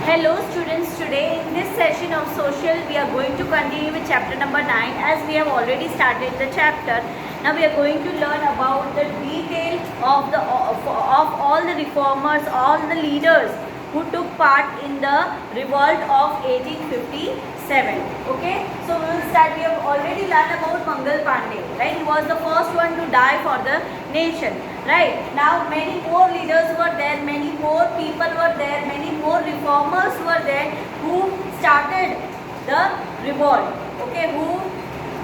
Hello students, today in this session of social we are going to continue with chapter number 9 as we have already started the chapter. Now we are going to learn about the detail of all the reformers, all the leaders who took part in the revolt of 1857. Okay, so we will start. We have already learned about Mangal Pandey, right? He was the first one to die for the nation. Right, now many more leaders were there, many more people were there, many more reformers were there who started the revolt, okay, who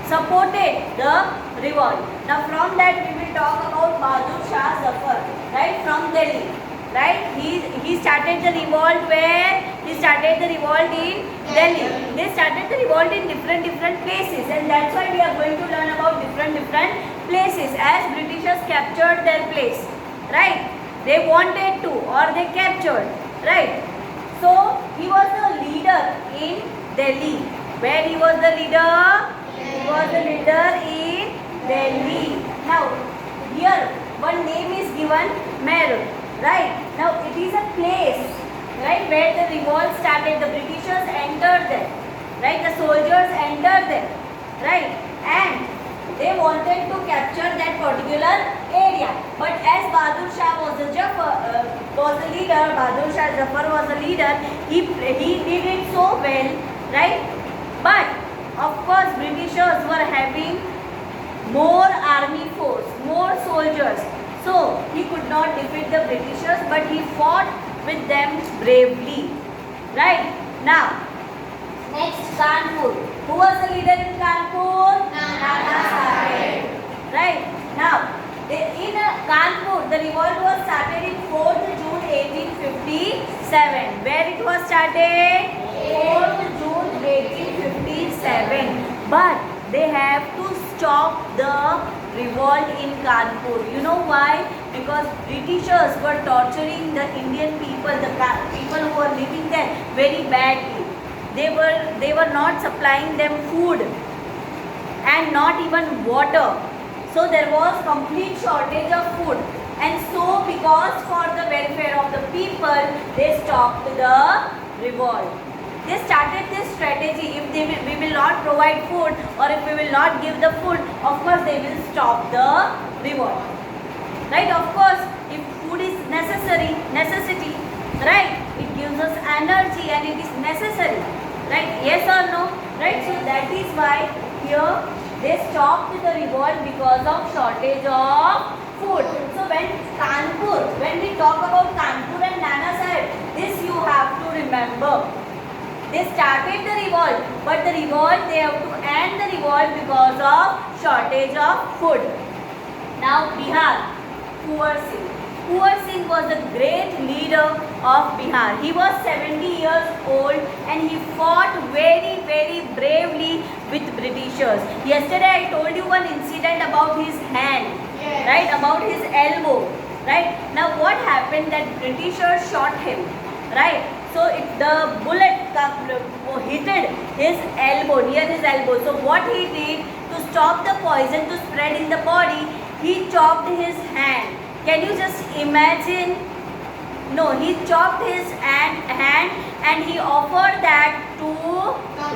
supported the revolt. Now from that we will talk about Bahadur Shah Zafar, right, from Delhi. Right, he started the revolt where? He started the revolt in Delhi. They started the revolt in different places, and that's why we are going to learn about different places as Britishers captured their place. Right, they wanted to or they captured. Right, so he was the leader in Delhi. Where he was the leader? He was the leader in Delhi. Now here one name is given, Meerut. Right, now it is a place, right, where the revolt started. The Britishers entered there, right, the soldiers entered there, right, and they wanted to capture that particular area. But as Bahadur Shah was the leader, Bahadur Shah Zafar was the leader, he did it so well, right, but of course Britishers were having more army force, more soldiers. So he could not defeat the Britishers, but he fought with them bravely. Right, now next Kanpur. Who was the leader in Kanpur? Nana Sahib. Right, now in Kanpur the revolt was started in 4th June 1857. Where it was started? 4th June 1857. But they have to stop the revolt in Kanpur. You know why? Because Britishers were torturing the Indian people, the people who were living there very badly. They were not supplying them food and not even water. So there was complete shortage of food. And so because for the welfare of the people, they stopped the revolt. They started this strategy. If we will not provide food or if we will not give the food, of course they will stop the revolt. Right? Of course, if food is necessity, right? It gives us energy and it is necessary. Right? Yes or no? Right? So that is why here they stopped the revolt because of shortage of food. So when we talk about Kanpur and Nana Sahib, this you have to remember. They started the revolt, but the revolt, they have to end the revolt because of shortage of food. Now Bihar, Kuwar Singh. Kuwar Singh was the great leader of Bihar. He was 70 years old and he fought very bravely with Britishers. Yesterday I told you one incident about his hand, yes, right, about his elbow. Right, now what happened, that Britishers shot him, right. So the bullet hit his elbow, near his elbow. So what he did to stop the poison to spread in the body, he chopped his hand. Can you just imagine? No, he chopped his hand and he offered that to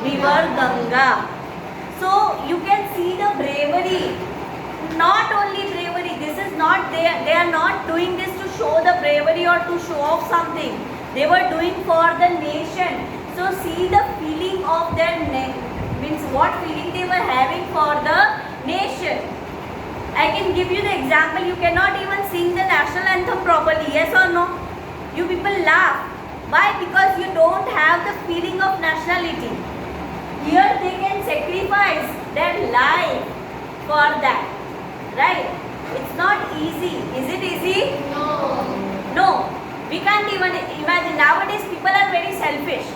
river Ganga. So you can see the bravery. Not only bravery, this is not, they are not doing this to show the bravery or to show off something. They were doing for the nation. So see the feeling of their means what feeling they were having for the nation. I can give you the example. You cannot even sing the national anthem properly. Yes or no? You people laugh. Why? Because you don't have the feeling of nationality. Here they can sacrifice their life for that. Right? It's not easy. Is it easy? No. We can't even imagine. Nowadays people are very selfish.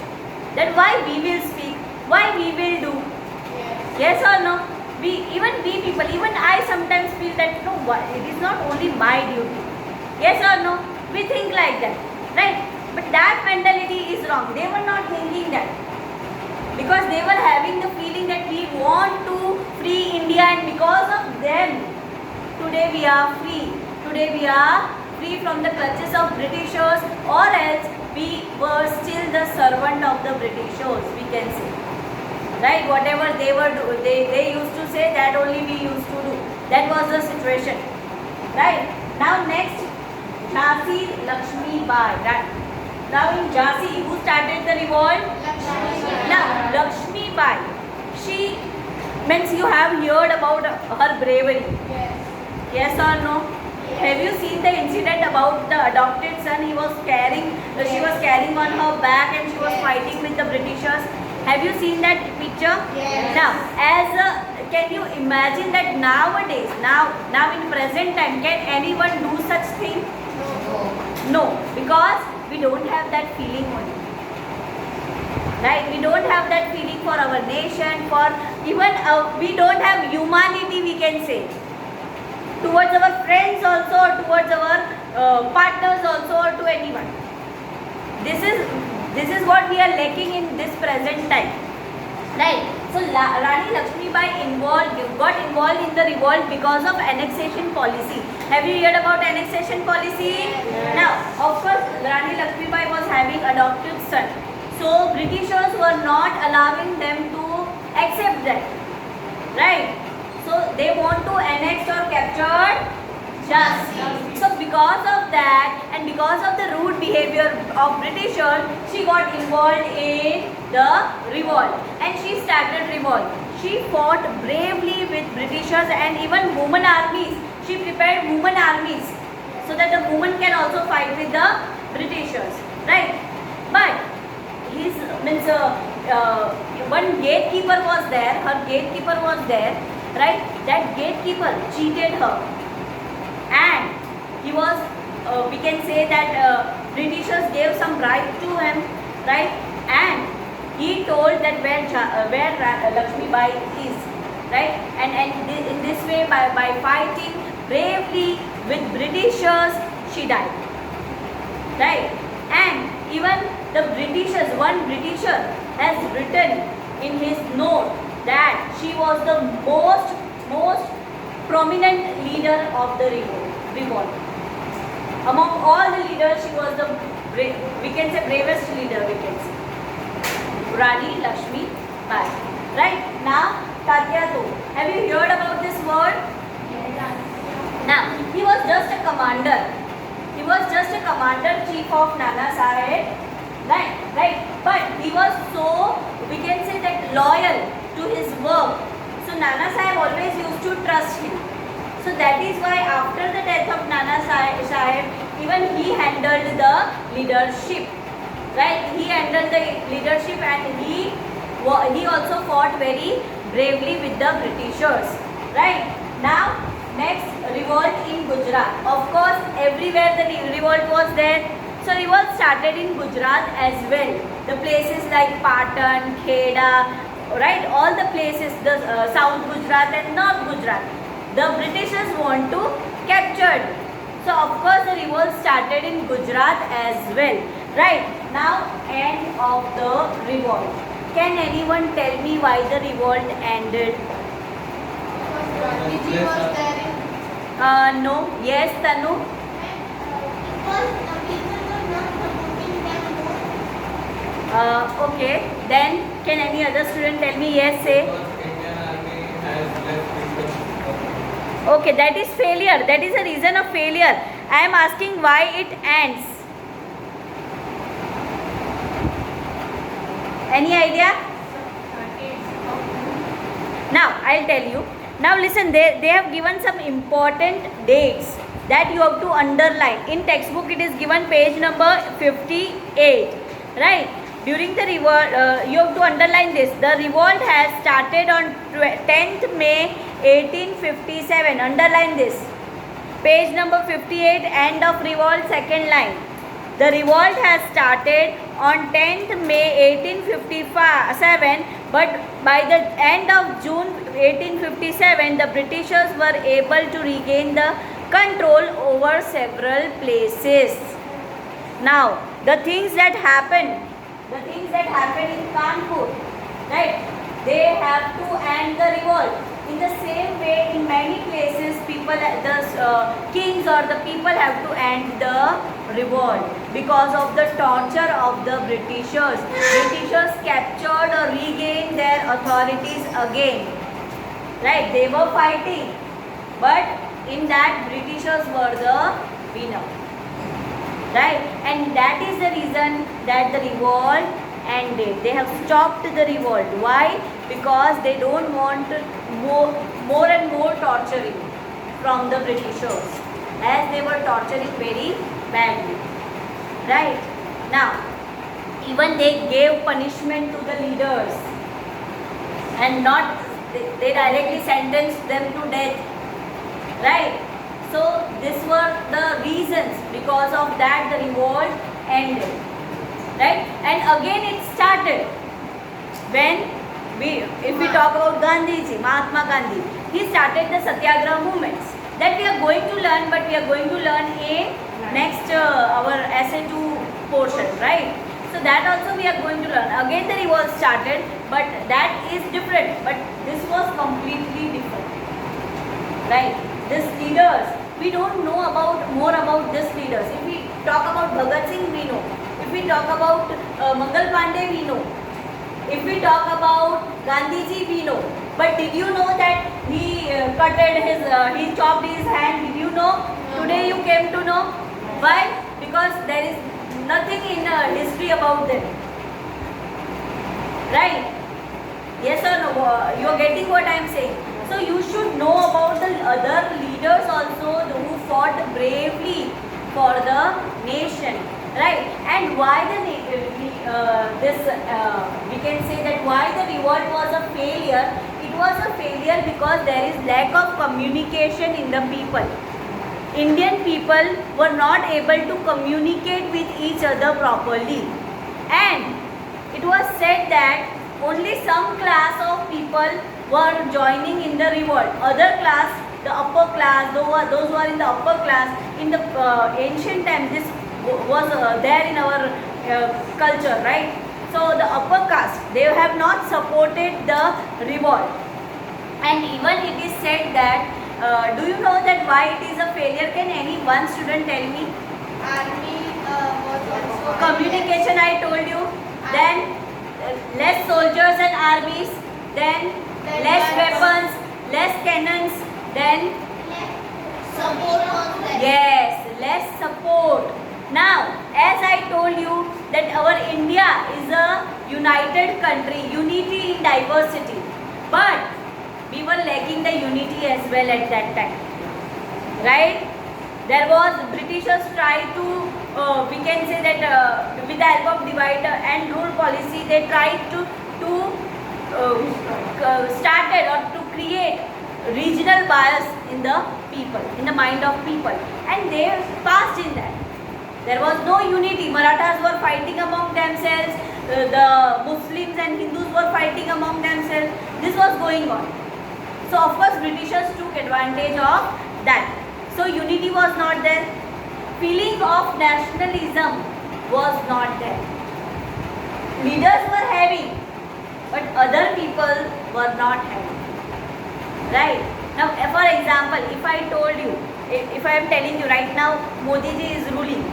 That why we will speak, why we will do. Yes or no? Even we people, even I sometimes feel that no, it is not only my duty. Yes or no? We think like that. Right? But that mentality is wrong. They were not thinking that. Because they were having the feeling that we want to free India, and because of them, today we are free. Today we are free from the clutches of Britishers, or else we were still the servant of the Britishers, we can say. Right? Whatever they used to say, that only we used to do. That was the situation. Right? Now next, Jhansi Lakshmi Bai. Now in Jhansi, who started the revolt? Now Lakshmi Bai. She means you have heard about her bravery. Yes or no? Have you seen the incident about the adopted son? She was carrying on her back and she was fighting with the Britishers. Have you seen that picture? Yes. Now, can you imagine that nowadays, now in present time, can anyone do such thing? No, because we don't have that feeling only. Right? We don't have that feeling for our nation, for even we don't have humanity, we can say. Towards our friends also, towards our partners also, or to anyone. This is what we are lacking in this present time. Right? So Rani Lakshmi Bai got involved in the revolt because of annexation policy. Have you heard about annexation policy? Yes. Now, of course, Rani Lakshmi Bai was having adopted son. So Britishers were not allowing them to accept that. Right? So they want to annex or capture Jhansi. So because of that and because of the rude behavior of Britishers, she got involved in the revolt and she started revolt. She fought bravely with Britishers and even women armies. She prepared women armies so that the women can also fight with the Britishers. Right? But one gatekeeper was there. Her gatekeeper was there. Right? That gatekeeper cheated her, and he was, we can say that Britishers gave some bribe to him, right? And he told that where Lakshmi Bai is, right? And in this way, by fighting bravely with Britishers, she died, right? And even the Britishers, one Britisher has written in his note that she was the most prominent leader of the revolt. Among all the leaders, she was the we can say bravest leader, we can say. Rani Lakshmi Bai. Right? Now, Tatyato. Have you heard about this word? Now, he was just a commander. He was just a commander-chief of Nana Sahib. Right? But he was so, we can say that, loyal to his work. So Nana Sahib always used to trust him. So that is why after the death of Nana Sahib, even he handled the leadership. Right? He handled the leadership and he also fought very bravely with the Britishers. Right? Now, next, revolt in Gujarat. Of course, everywhere the revolt was there. So revolt started in Gujarat as well. The places like Patan, Kheda, right? All the places, the South Gujarat and North Gujarat, the Britishers want to capture. So of course the revolt started in Gujarat as well. Right? Now, end of the revolt. Can anyone tell me why the revolt ended? Gandhiji was there in No. Yes, Tanu? Okay. Then can any other student tell me? Yes, say. Indian Army has less freedom. Okay, that is failure. That is a reason of failure. I am asking why it ends. Any idea? Now, I'll tell you. Now listen, they have given some important dates that you have to underline. In textbook, it is given page number 58. Right? During the revolt, you have to underline this. The revolt has started on 10th May 1857. Underline this. Page number 58, end of revolt, second line. The revolt has started on 10th May 1857, but by the end of June 1857, the Britishers were able to regain the control over several places. Now, the things that happened in Kanpur, right? They have to end the revolt. In the same way, in many places, people, the kings or the people have to end the revolt because of the torture of the Britishers. Britishers captured or regained their authorities again. Right? They were fighting, but in that Britishers were the winner. Right? And that is the reason that the revolt ended. They have stopped the revolt. Why? Because they don't want more and more torturing from the Britishers, as they were torturing very badly. Right? Now, even they gave punishment to the leaders, and not they directly sentenced them to death. Right? So these were the reasons. Because of that the revolt ended. Right? And again it started when if we talk about Gandhiji, Mahatma Gandhi, he started the Satyagraha movements that we are going to learn, but we are going to learn in next our essay 2 portion, right? So that also we are going to learn. Again the revolt started, but that is different, but this was completely different, right? These leaders, we don't know more about these leaders. If we talk about Bhagat Singh, we know. If we talk about Mangal Pandey, we know. If we talk about Gandhiji, we know. But did you know that he he chopped his hand? Did you know? Today you came to know. Why? Because there is nothing in history about them. Right? Yes or no? You are getting what I am saying. So you should know about the other leaders also who fought bravely for the nation. Right? And why we can say that why the revolt was a failure. It was a failure because there is lack of communication in the people. Indian people were not able to communicate with each other properly, and it was said that only some class of people were joining in the revolt. Other class, the upper class, those who are in the upper class, in the ancient times, this was there in our culture, right? So the upper caste, they have not supported the revolt, and even it is said that do you know that why it is a failure? Can any one student tell me? Army was also Communication, I told you. Then less soldiers and armies. Then less weapons, less cannons. Then support was there. yes, less support. Now, as I told you that our India is a united country, unity in diversity. But we were lacking the unity as well at that time. Right? There was Britishers tried to, we can say that with the help of divide and rule policy, they tried to started or to create regional bias in the people, in the mind of people, and they passed in that. There was no unity. Marathas were fighting among themselves. The Muslims and Hindus were fighting among themselves. This was going on. So of course Britishers took advantage of that. So unity was not there. Feeling of nationalism was not there. Leaders were having, but other people were not having. Right? Now for example, if I told you, if I am telling you right now, Modi ji is ruling,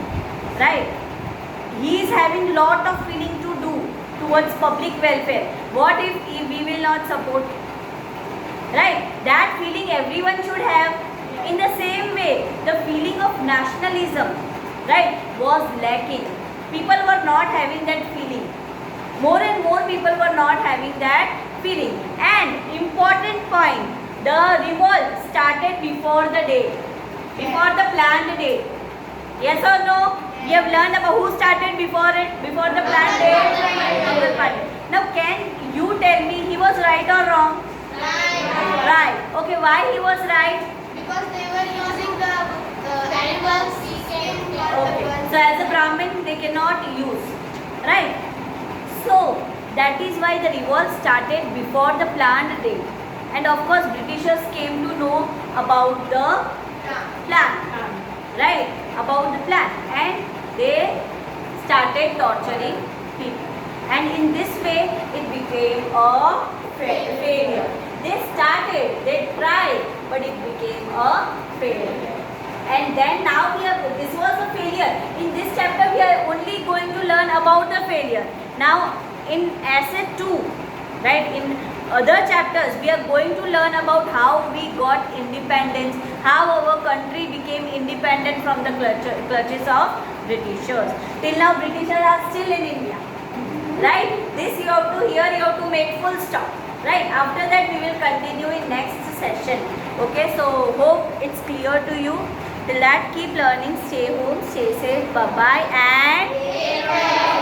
right? He is having lot of feeling to do towards public welfare. What if we will not support? Right? That feeling everyone should have. In the same way, the feeling of nationalism, right, was lacking. People were not having that feeling. More and more people were not having that feeling. And important point, the revolt started before the date, before the planned date. Yes or no? We have learned about who started before it, before the planned date. Mangal Pandey. Now can you tell me he was right or wrong? Right. Okay, why he was right? Because they were using the animals. Okay. So as a Brahmin, they cannot use. Right. So that is why the revolt started before the planned date. And of course, Britishers came to know about the plan. Right. About the plan. And they started torturing people. And in this way, it became a failure. They started, they tried, but it became a failure. and then now we are, this was a failure. In this chapter we are only going to learn about the failure. Now in essay 2, right, in other chapters we are going to learn about how we got independence, how our country became independent from the clutches of Britishers. Till now Britishers are still in India, right? This you have to, here you have to make full stop, right? After that we will continue in next session. Okay, so hope it's clear to you. Till that, keep learning, stay home, stay safe, bye bye, and Take care.